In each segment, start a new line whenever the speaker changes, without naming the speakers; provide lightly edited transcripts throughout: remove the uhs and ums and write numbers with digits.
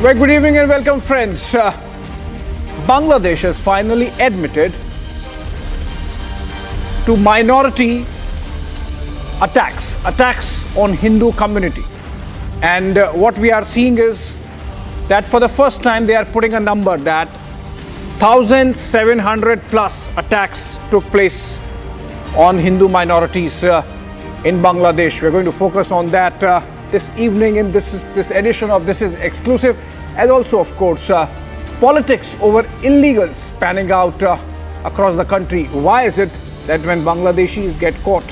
Well, good evening and welcome, friends. Bangladesh has finally admitted to minority attacks on Hindu community. And what we are seeing is that for the first time they are putting a number that 1,700 plus attacks took place on Hindu minorities in Bangladesh. We're going to focus on that this evening in this edition of This Is Exclusive, as also, of course, politics over illegals panning out across the country. Why is it that when Bangladeshis get caught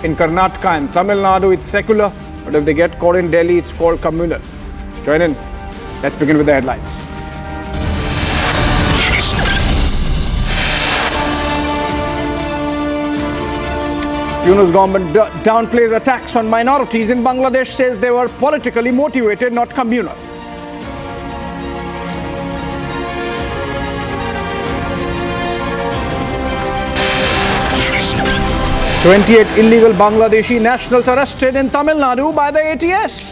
in Karnataka and Tamil Nadu, it's secular, but if they get caught in Delhi, it's called communal? Join in. Let's begin with the headlines. Yunus government downplays attacks on minorities in Bangladesh, says they were politically motivated, not communal. "28 illegal Bangladeshi nationals arrested in Tamil Nadu by the ATS."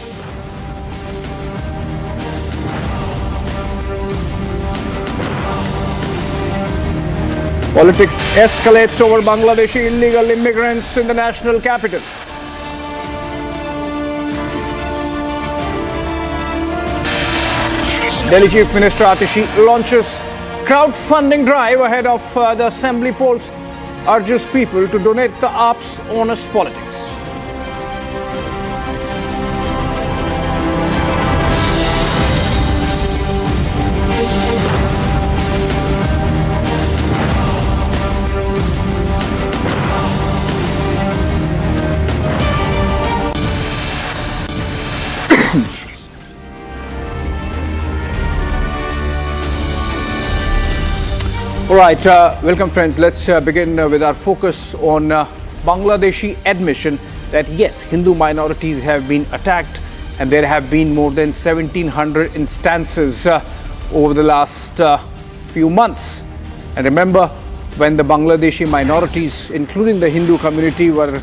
Politics escalates over Bangladeshi illegal immigrants in the national capital. Delhi Chief Minister Atishi launches crowdfunding drive ahead of the assembly polls, urges people to donate the AAP's honest politics. All right, welcome friends. Let's begin with our focus on Bangladeshi admission that yes, Hindu minorities have been attacked, and there have been more than 1,700 instances over the last few months. And remember, when the Bangladeshi minorities, including the Hindu community, were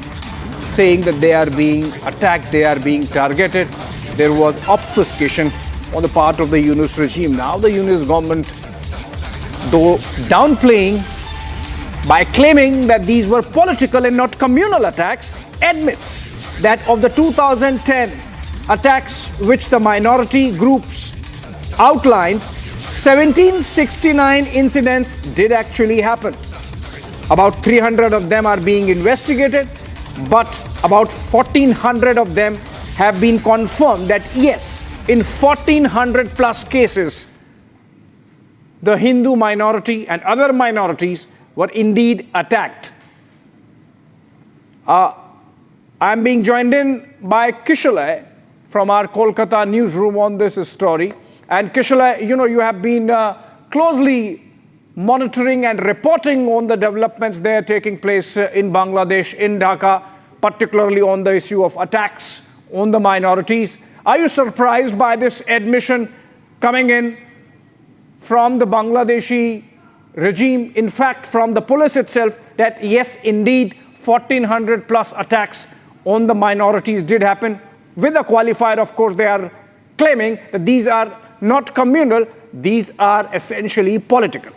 saying that they are being attacked, they are being targeted, there was obfuscation on the part of the Yunus regime. Now the Yunus government, though downplaying by claiming that these were political and not communal attacks, admits that of the 2010 attacks which the minority groups outlined, 1769 incidents did actually happen. About 300 of them are being investigated, but about 1,400 of them have been confirmed that yes, in 1,400 plus cases, the Hindu minority and other minorities were indeed attacked. I'm being joined in by Kishalay from our Kolkata newsroom on this story. And Kishalay, you have been closely monitoring and reporting on the developments there taking place in Bangladesh, in Dhaka, particularly on the issue of attacks on the minorities. Are you surprised by this admission coming in from the Bangladeshi regime, in fact from the police itself, that yes, indeed 1,400 plus attacks on the minorities did happen? With a qualifier, of course, they are claiming that these are not communal, these are essentially political.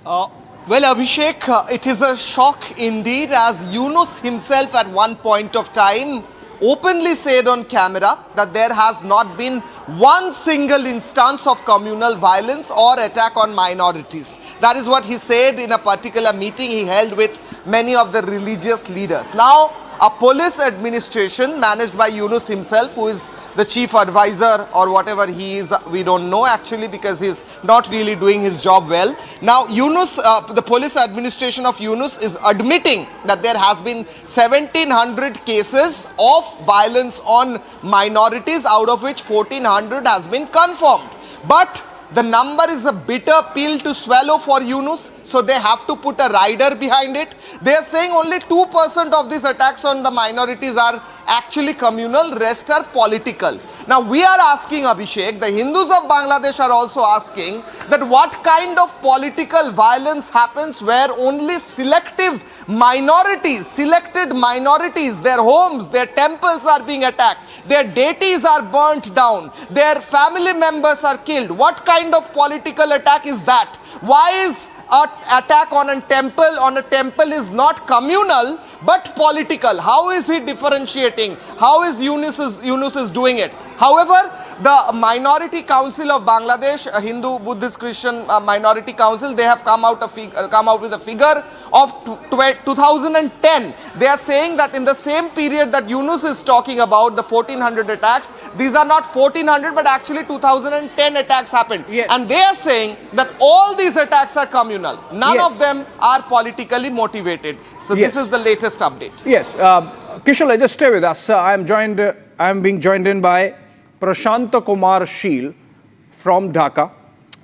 Well, Abhishek, it is a shock indeed, as Yunus himself at one point of time openly said on camera that there has not been one single instance of communal violence or attack on minorities. That is what he said in a particular meeting he held with many of the religious leaders. Now, a police administration managed by Yunus himself, who is the chief advisor or whatever he is, we don't know actually, because he's not really doing his job well. Now Yunus, the police administration of Yunus is admitting that there has been 1,700 cases of violence on minorities, out of which 1,400 has been confirmed. But the number is a bitter pill to swallow for Yunus, so they have to put a rider behind it. They are saying only 2% of these attacks on the minorities are actually communal, rest are political. Now we are asking, Abhishek, the Hindus of Bangladesh are also asking that what kind of political violence happens where only selected minorities, their homes, their temples are being attacked, their deities are burnt down, their family members are killed. What kind of political attack is that? Why is an attack on a temple is not communal but political? How is he differentiating? How is Yunus is doing it? However, the Minority Council of Bangladesh, a Hindu, Buddhist, Christian Minority Council, they have come out with a figure of 2010. They are saying that in the same period that Yunus is talking about, the 1400 attacks, these are not 1400 but actually 2010 attacks happened.
Yes.
And they are saying that all these attacks are communal. None
Yes.
of them are politically motivated. So
Yes.
this is the latest update.
Yes, Kishal, just stay with us. I'm being joined in by Prashant Kumar Sheel from Dhaka.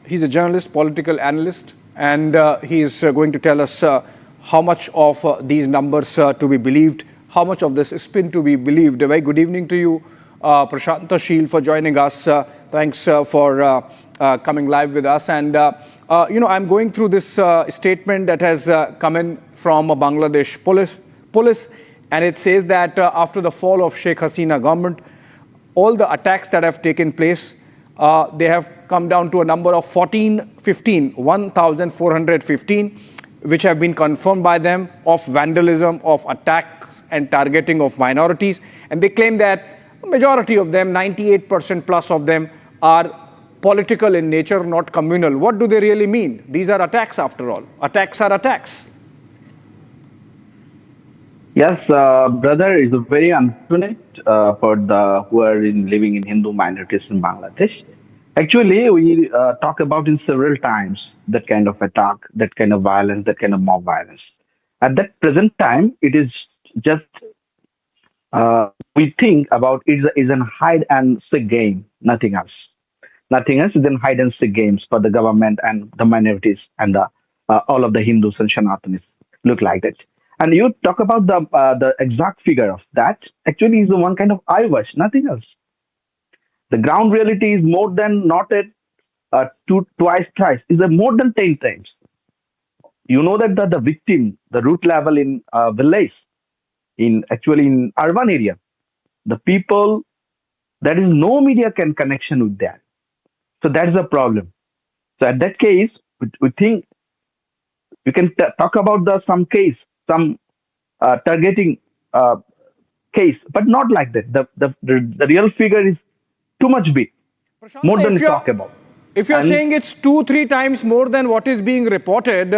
He's a journalist, political analyst, and he is going to tell us how much of these numbers to be believed, how much of this is spin to be believed. A very good evening to you, Prashant Sheel, for joining us. Thanks for coming live with us. And, I'm going through this statement that has come in from Bangladesh police, and it says that after the fall of Sheikh Hasina government, all the attacks that have taken place, they have come down to a number of 1,415, which have been confirmed by them, of vandalism, of attacks and targeting of minorities. And they claim that a majority of them, 98% plus of them, are political in nature, not communal. What do they really mean? These are attacks after all. Attacks are attacks.
Yes, brother, it's very unfortunate for the who are living in Hindu minorities in Bangladesh. Actually, we talk about it several times that kind of attack, that kind of violence, that kind of mob violence. At that present time, it is just we think about is an hide and seek game, nothing else. Nothing else than hide and seek games for the government and the minorities and all of the Hindus and Sanatanis look like that. And you talk about the exact figure of that. Actually, is the one kind of eyewash, nothing else. The ground reality is more than not at twice, thrice. Is a more than 10 times. You know that the victim, the root level in village, in urban area, the people, there is no media can connection with that. So that is the problem. So at that case, we think we can talk about some case, some targeting case, but not like that. The real figure is too much big, more than we talk about.
If you're saying it's 2-3 times more than what is being reported,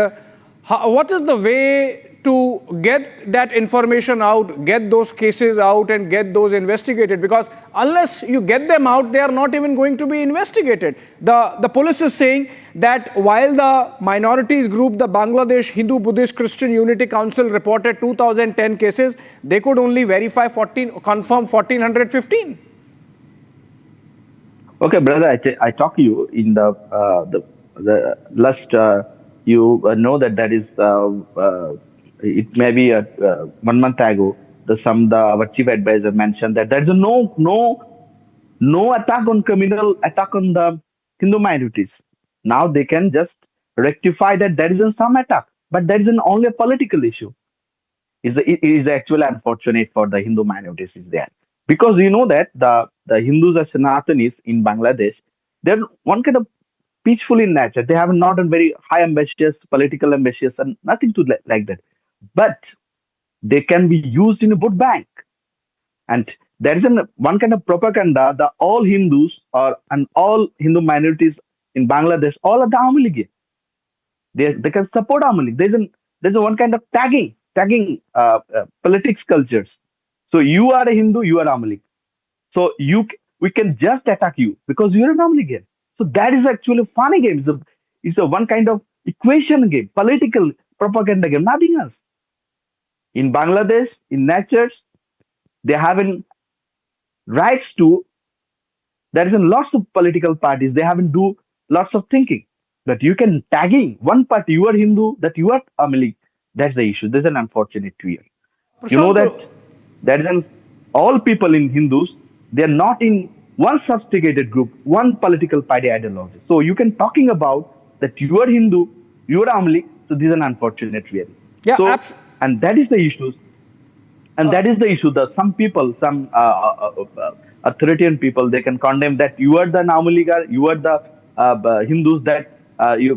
what is the way to get that information out, get those cases out and get those investigated? Because unless you get them out, they are not even going to be investigated. The police is saying that while the minorities group, the Bangladesh Hindu Buddhist Christian Unity Council reported 2010 cases, they could only confirm 1415.
Okay, brother, I talk to you in the last. You know that is it may be 1 month ago. Our chief advisor mentioned that there is no attack on communal attack on the Hindu minorities. Now they can just rectify that there isn't some attack, but there isn't only a political issue. It is actually unfortunate for the Hindu minorities is there. Because you know that the Hindus are Sanatanis in Bangladesh, they're one kind of peaceful in nature. They have not a very high ambitious, political ambitious, and nothing to like that. But they can be used in a vote bank. And there is one kind of propaganda that all Hindus and all Hindu minorities in Bangladesh, all are the Awami League. They can support Awami League. There's one kind of tagging politics cultures. So you are a Hindu, you are Awami League. So we can just attack you because you're an Awami League. So that is actually a funny game. It's a one kind of equation game, political propaganda game, nothing else. In Bangladesh, in natures, they have rights to. There is lots of political parties. They haven't do lots of thinking. But you can tagging one party. You are Hindu. That you are Awami League. That's the issue. There's an unfortunate fear. You know that there is all people in Hindus, they are not in one sophisticated group, one political party ideology. So you can talking about that you are Hindu, you are Amli. So this is an unfortunate really.
Yeah,
So and that is the issue. And that is the issue that some people, some authoritarian people, they can condemn that you are the Namuligar, you are the Hindus that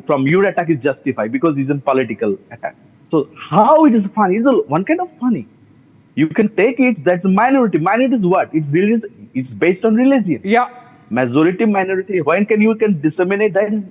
from your attack is justified because it's a political attack. So how it is funny? It's one kind of funny. You can take it. That's a minority. Minority is what? It's based on religion.
yeah.
Majority, minority. When you can disseminate that is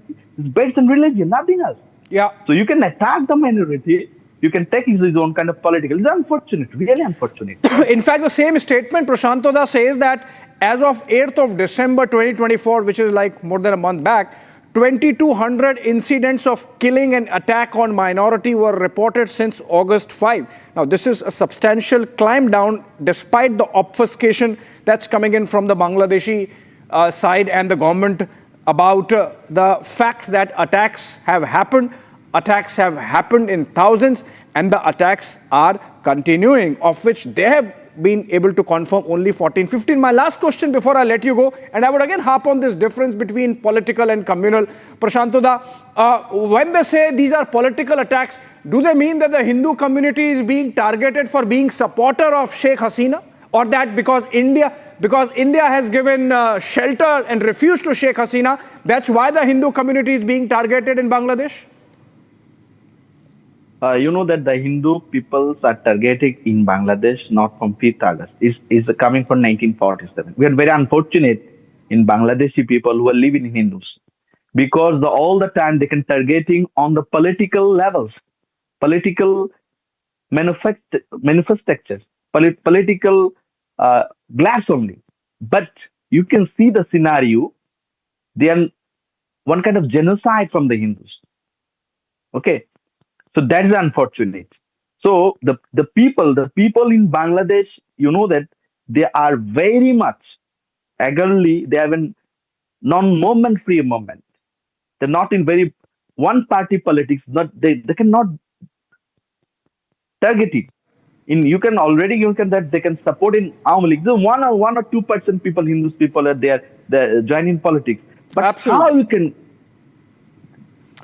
based on religion, nothing else.
Yeah.
So you can attack the minority. You can take his own kind of political. It's unfortunate, really unfortunate.
In fact, the same statement, Prashantoda says that as of 8th of December 2024, which is like more than a month back, 2,200 incidents of killing and attack on minority were reported since August 5. Now, this is a substantial climb down despite the obfuscation that's coming in from the Bangladeshi side and the government about the fact that attacks have happened. Attacks have happened in thousands and the attacks are continuing, of which they have been able to confirm only 14, 15. My last question before I let you go, and I would again harp on this difference between political and communal. Prashantoda, when they say these are political attacks, do they mean that the Hindu community is being targeted for being supporter of Sheikh Hasina? Or that because India has given shelter and refuge to Sheikh Hasina, that's why the Hindu community is being targeted in Bangladesh?
You know that the Hindu peoples are targeted in Bangladesh not from 5th August. Is coming from 1947. We are very unfortunate in Bangladeshi people who are living in Hindus because all the time they can targeting on the political levels, political manifestations, political glass only. But you can see the scenario. They are one kind of genocide from the Hindus. Okay. So that is unfortunate. So the people in Bangladesh, you know that they are very much eagerly, they have a non-movement free movement. They're not in very one party politics, they cannot target it. You can that they can support in Awami League. So 1 or 2% people, Hindus people are there, they join in politics. But
Absolutely.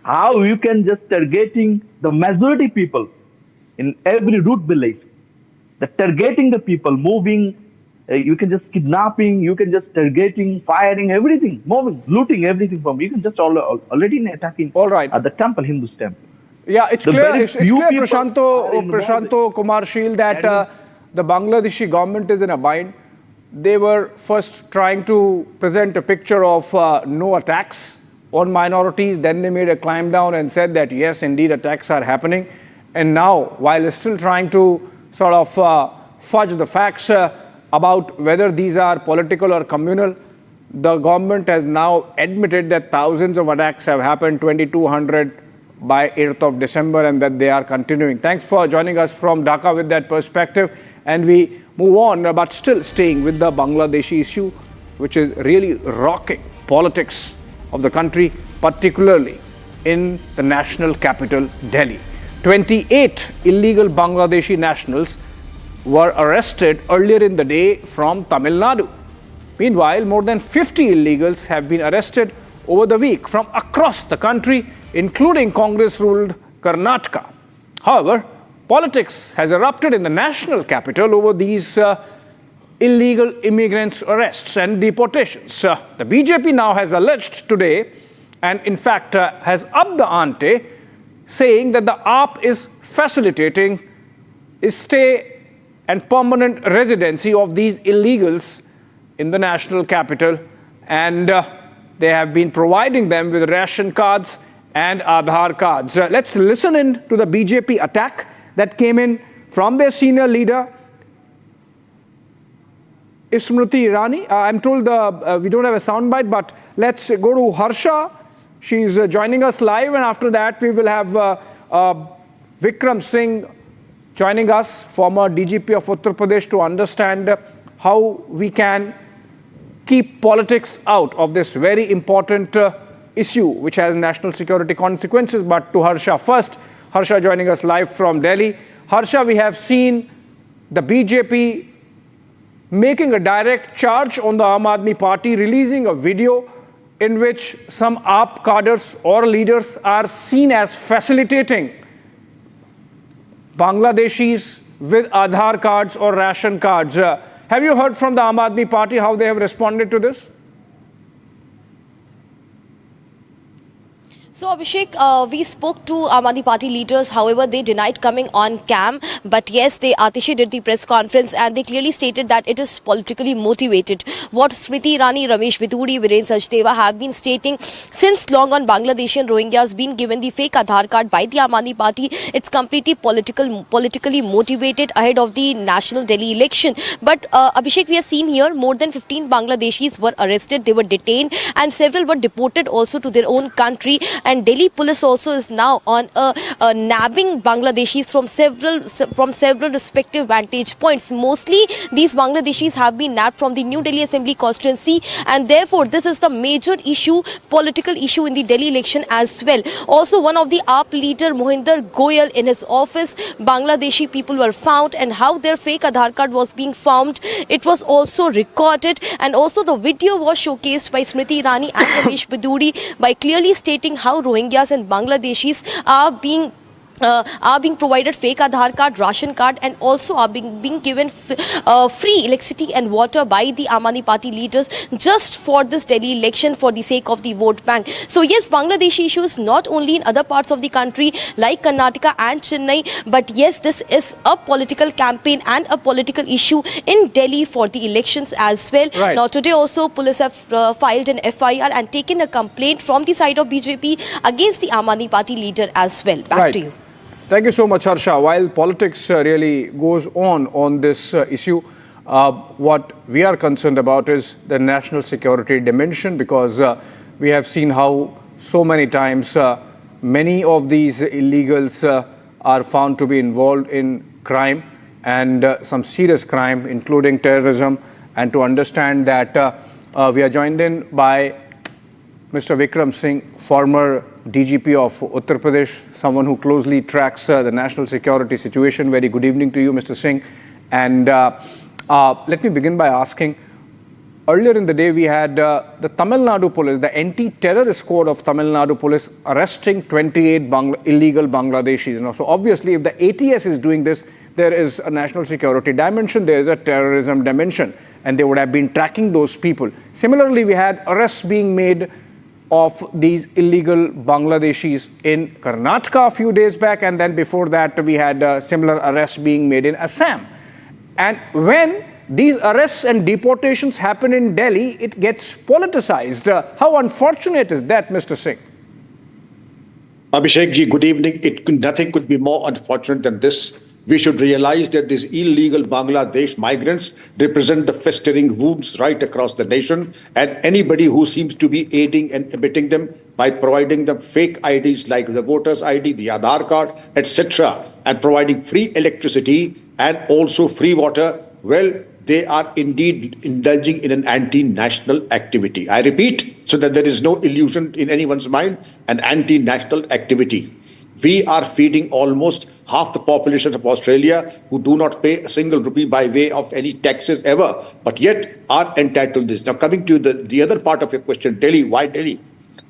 how you can just targeting the majority people in every root village, targeting the people, moving, you can just kidnapping, you can just targeting, firing, everything, moving, looting everything from you can just already attacking
all right.
at the temple, Hindu's temple.
Yeah, it's clear, Prashanto Kumarshil, that the Bangladeshi government is in a bind. They were first trying to present a picture of no attacks on minorities, then they made a climb down and said that yes, indeed attacks are happening. And now, while still trying to sort of fudge the facts about whether these are political or communal, the government has now admitted that thousands of attacks have happened, 2,200 by 8th of December, and that they are continuing. Thanks for joining us from Dhaka with that perspective. And we move on, but still staying with the Bangladeshi issue, which is really rocking politics of the country, particularly in the national capital, Delhi. 28 illegal Bangladeshi nationals were arrested earlier in the day from Tamil Nadu. Meanwhile, more than 50 illegals have been arrested over the week from across the country, including Congress-ruled Karnataka. However, politics has erupted in the national capital over these illegal immigrants' arrests and deportations. The BJP now has alleged today, and in fact has upped the ante, saying that the AAP is facilitating stay and permanent residency of these illegals in the national capital, and they have been providing them with ration cards and Aadhaar cards. Let's listen in to the BJP attack that came in from their senior leader, Smriti Irani. I'm told we don't have a soundbite, but let's go to Harsha. She's joining us live, and after that we will have Vikram Singh joining us, former DGP of Uttar Pradesh, to understand how we can keep politics out of this very important issue, which has national security consequences. But to Harsha first. Harsha joining us live from Delhi. Harsha, we have seen the BJP making a direct charge on the Aam Aadmi Party, releasing a video in which some AAP cadres or leaders are seen as facilitating Bangladeshis with Aadhaar cards or ration cards. Have you heard from the Aam Aadmi Party how they have responded to this?
So Abhishek, we spoke to Aam Aadmi Party leaders. However, they denied coming on cam. But yes, Atishi did the press conference and they clearly stated that it is politically motivated. What Smriti Irani, Ramesh Biduri, Viren Sachdeva have been stating since long on Bangladeshi and Rohingyas been given the fake Aadhaar card by the Aam Aadmi Party. It's completely politically motivated ahead of the national Delhi election. But Abhishek, we have seen here more than 15 Bangladeshis were arrested. They were detained and several were deported also to their own country. And Delhi police also is now on nabbing Bangladeshis from several respective vantage points. Mostly these Bangladeshis have been nabbed from the New Delhi Assembly constituency, and therefore this is the major issue, political issue in the Delhi election as well. Also, one of the AAP leader Mohinder Goyal, in his office, Bangladeshi people were found, and how their fake Aadhaar card was being found, it was also recorded, and also the video was showcased by Smriti Irani and Ramesh Biduri by clearly stating how Rohingyas and Bangladeshis are being provided fake Aadhaar card, ration card, and also are being given free electricity and water by the Aam Aadmi Party leaders just for this Delhi election for the sake of the vote bank. So yes, Bangladeshi issues not only in other parts of the country like Karnataka and Chennai, but yes, this is a political campaign and a political issue in Delhi for the elections as well.
Right.
Now today also police have filed an FIR and taken a complaint from the side of BJP against the Aam Aadmi Party leader as well. Back to you.
Thank you so much, Harsha. While politics really goes on this issue, what we are concerned about is the national security dimension, because we have seen how so many times many of these illegals are found to be involved in crime and some serious crime, including terrorism. And to understand that, we are joined in by Mr. Vikram Singh, former DGP of Uttar Pradesh, someone who closely tracks the national security situation. Very good evening to you, Mr. Singh. And let me begin by asking, earlier in the day we had the Tamil Nadu police, the anti-terror squad of Tamil Nadu police arresting 28 illegal Bangladeshis. Now, so obviously if the ATS is doing this, there is a national security dimension, there is a terrorism dimension, and they would have been tracking those people. Similarly, we had arrests being made of these illegal Bangladeshis in Karnataka a few days back, and then before that we had similar arrests being made in Assam. And when these arrests and deportations happen in Delhi, it gets politicized. How unfortunate is that, Mr. Singh?
Abhishek ji, good evening. Nothing could be more unfortunate than this. We should realize that these illegal Bangladesh migrants represent the festering wounds right across the nation, and anybody who seems to be aiding and abetting them by providing them fake IDs like the voter's ID, the Aadhaar card, etc., and providing free electricity and also free water, well, they are indeed indulging in an anti-national activity. I repeat, so that there is no illusion in anyone's mind, an anti-national activity. We are feeding almost half the population of Australia who do not pay a single rupee by way of any taxes ever, but yet are entitled to this. Now, coming to the other part of your question, Delhi, why Delhi?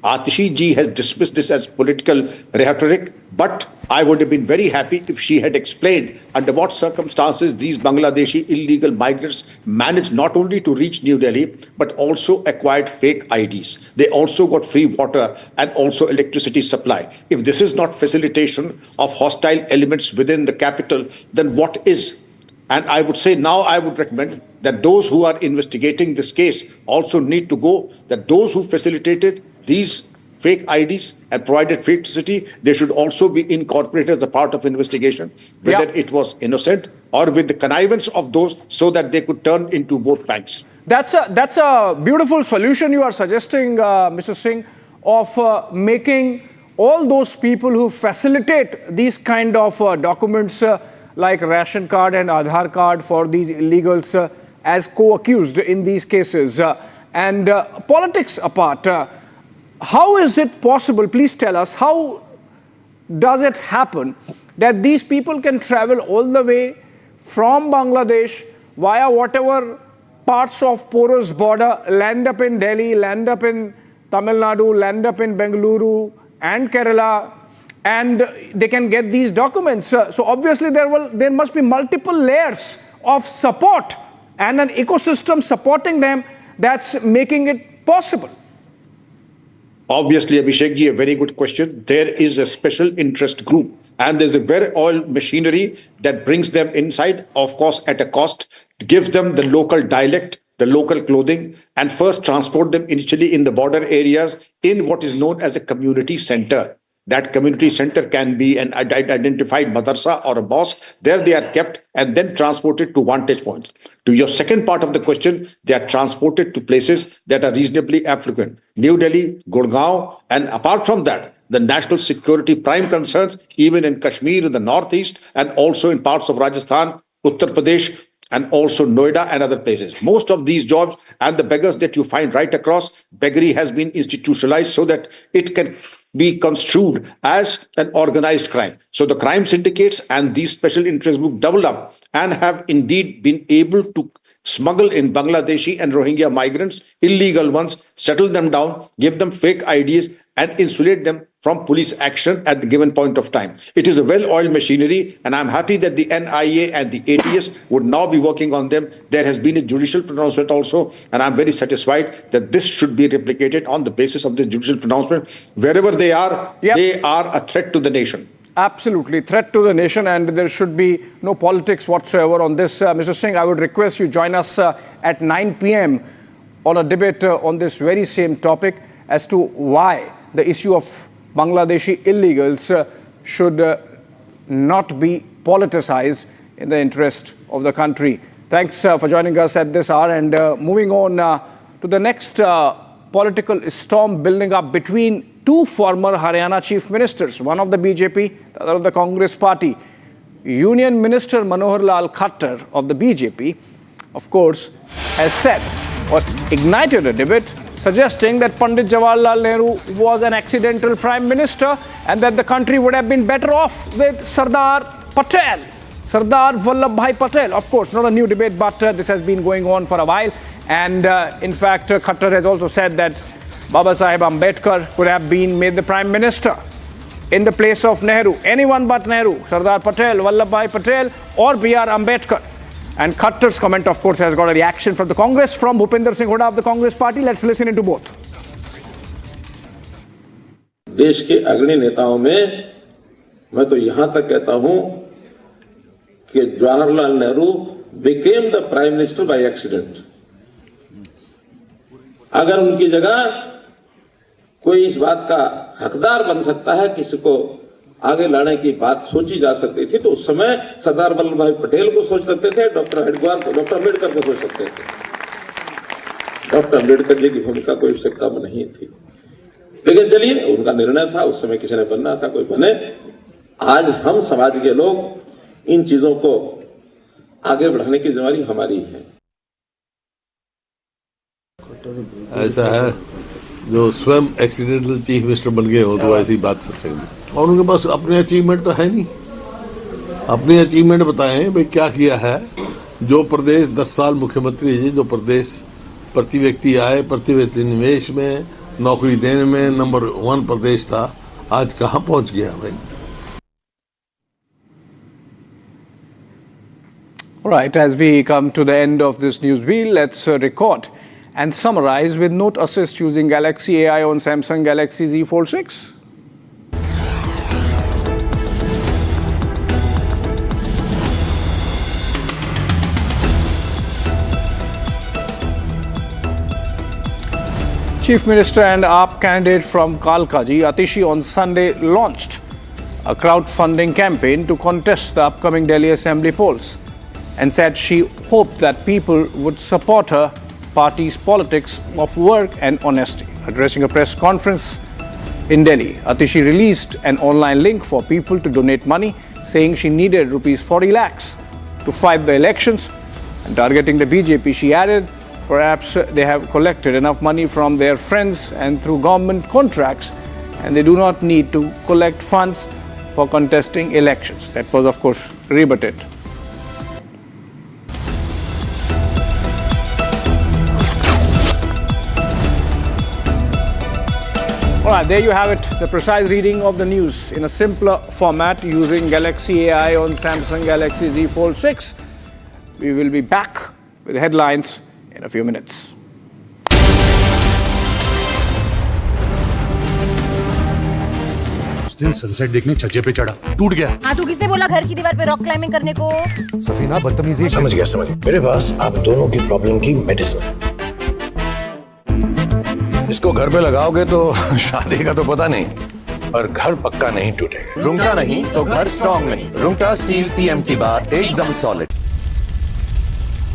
Atishi ji has dismissed this as political rhetoric, but I would have been very happy if she had explained under what circumstances these Bangladeshi illegal migrants managed not only to reach New Delhi, but also acquired fake IDs. They also got free water and also electricity supply. If this is not facilitation of hostile elements within the capital, then what is? And I would say now I would recommend that those who are investigating this case also need to go, that those who facilitated these fake IDs and provided fake electricity, they should also be incorporated as a part of investigation, whether it was innocent or with the connivance of those, so that they could turn into vote banks.
That's a beautiful solution you are suggesting, Mr. Singh, of making all those people who facilitate these kind of documents like ration card and Aadhaar card for these illegals as co-accused in these cases. And politics apart, how is it possible, please tell us, how does it happen that these people can travel all the way from Bangladesh via whatever parts of porous border, land up in Delhi, land up in Tamil Nadu, land up in Bengaluru and Kerala, and they can get these documents. So obviously there must be multiple layers of support and an ecosystem supporting them that's making it possible.
Obviously, Abhishek ji, a very good question. There is a special interest group and there's a very oil machinery that brings them inside, of course, at a cost, gives them the local dialect, the local clothing, and first transport them initially in the border areas in what is known as a community center. That community center can be an identified madrasa or a mosque. There they are kept and then transported to vantage points. To your second part of the question, they are transported to places that are reasonably affluent. New Delhi, Gurgaon, and apart from that, the national security prime concerns, even in Kashmir, in the northeast, and also in parts of Rajasthan, Uttar Pradesh, and also Noida and other places. Most of these jobs and the beggars that you find right across, beggary has been institutionalized so that it can be construed as an organized crime. So the crime syndicates and these special interest groups double up and have indeed been able to smuggle in Bangladeshi and Rohingya migrants, illegal ones, settle them down, give them fake IDs, and insulate them from police action at the given point of time. It is a well-oiled machinery, and I'm happy that the NIA and the ATS would now be working on them. There has been a judicial pronouncement also, and I'm very satisfied that this should be replicated on the basis of the judicial pronouncement. Wherever they are, they are a threat to the nation.
Absolutely, threat to the nation, and there should be no politics whatsoever on this. Mr. Singh, I would request you join us at 9 p.m. on a debate on this very same topic as to why the issue of Bangladeshi illegals should not be politicized in the interest of the country. Thanks for joining us at this hour, and moving on to the next political storm building up between two former Haryana chief ministers, one of the BJP, the other of the Congress party. Union Minister Manohar Lal Khattar of the BJP, of course, has said or ignited a debate suggesting that Pandit Jawaharlal Nehru was an accidental prime minister and that the country would have been better off with Sardar Patel, Sardar Vallabhbhai Patel. Of course, not a new debate, but this has been going on for a while. And in fact, Khattar has also said that Baba Saheb Ambedkar could have been made the prime minister in the place of Nehru. Anyone but Nehru, Sardar Patel, Vallabhbhai Patel, or B.R. Ambedkar. And Khattar's comment, of course, has got a reaction from the Congress, from Bhupinder Singh Hooda of the Congress party. Let's listen into both.
देश के अग्रणी नेताओं में मैं तो यहां तक कहता हूं कि Jawaharlal Nehru became the prime minister by accident. अगर उनकी जगह कोई इस बात का हकदार बन सकता है, किसी को आगे लाने की बात सोची जा सकती थी, तो उस समय सरदार वल्लभ भाई पटेल को सोच सकते थे, डॉक्टर अम्बेडकर को सोच सकते थे। डॉक्टर अम्बेडकर जी की भूमिका कोई उससे कम नहीं थी, लेकिन चलिए, उनका निर्णय था, उस समय किसी ने बनना था, कोई बने। आज हम समाज के लोग इन चीजों को आगे बढ़ाने की जिम्मेदारी हमारी है।
ऐसा है, जो स्वयं एक्सीडेंटल चीफ मिनिस्टर बन गए हो तो ऐसी बात सोचेंगे, और उनके पास अपने अचीवमेंट तो है नहीं। अपनी अचीवमेंट बताएं भाई क्या किया है। जो प्रदेश 10 साल मुख्यमंत्री जी, जो प्रदेश प्रति व्यक्ति आए, प्रति व्यक्ति निवेश में, नौकरी देने में नंबर 1 प्रदेश था, आज कहां पहुंच गया भाई।
All right, as we come to the end of this news wheel, let's record and summarize with Note Assist using Galaxy AI on Samsung Galaxy Z Fold 6. Chief Minister and AAP candidate from Kalkaji, Atishi, on Sunday launched a crowdfunding campaign to contest the upcoming Delhi Assembly polls and said she hoped that people would support her party's politics of work and honesty. Addressing a press conference in Delhi, Atishi released an online link for people to donate money, saying she needed rupees 40 lakhs to fight the elections. And targeting the BJP, she added, perhaps they have collected enough money from their friends and through government contracts, and they do not need to collect funds for contesting elections. That was, of course, rebutted. All right, there you have it, the precise reading of the news in a simpler format using Galaxy AI on Samsung Galaxy Z Fold 6. We will be back with headlines in a few minutes.
उस दिन sunset देखने छज्जे पे चढ़ा, टूट गया।
हाँ, तो किसने बोला घर की दीवार पे रॉक क्लाइंबिंग करने को?
सफीना बदतमीजी।
समझ गया। मेरे पास आप दोनों की प्रॉब्लम की मेडिसिन है। इसको घर पे लगाओगे तो शादी का तो पता नहीं, पर घर पक्का नहीं टूटेगा।
रुंगटा नहीं तो घर स्ट्रॉन्ग नहीं। रुंगटा स्टील TMT बार एकदम सॉलिड।